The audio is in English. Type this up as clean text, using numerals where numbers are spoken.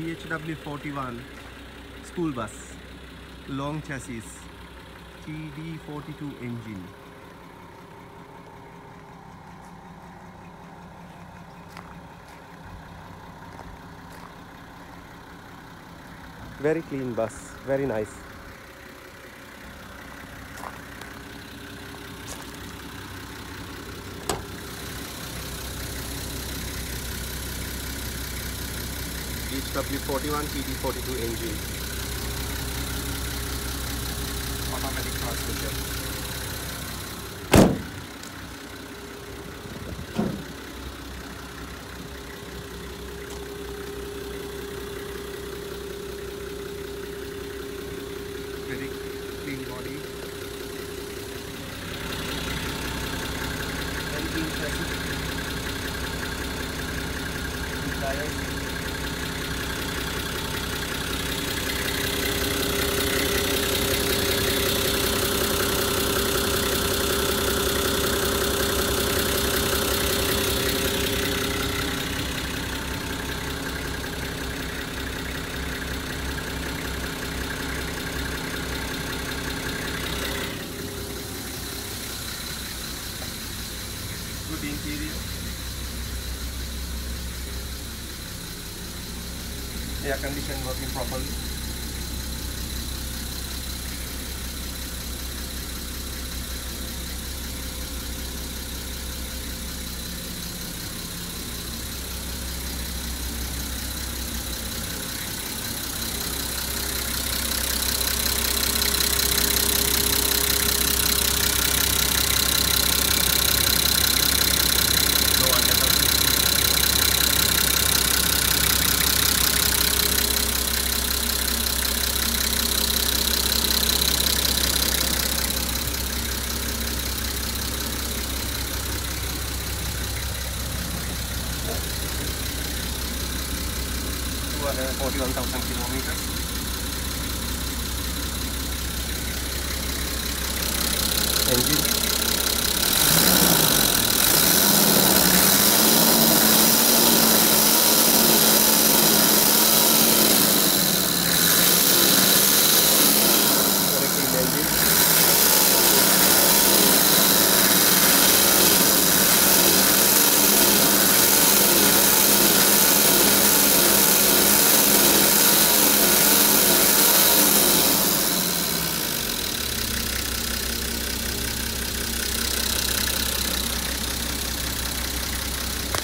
DHW41 school bus, long chassis, TD42 engine. Very clean bus, very nice. DHW41 TD42 engine, automatic transmission. Very clean body. Very clean chassis. Good tires. Good interior. Air condition working properly. Ada 41,000 kilometers. Engine.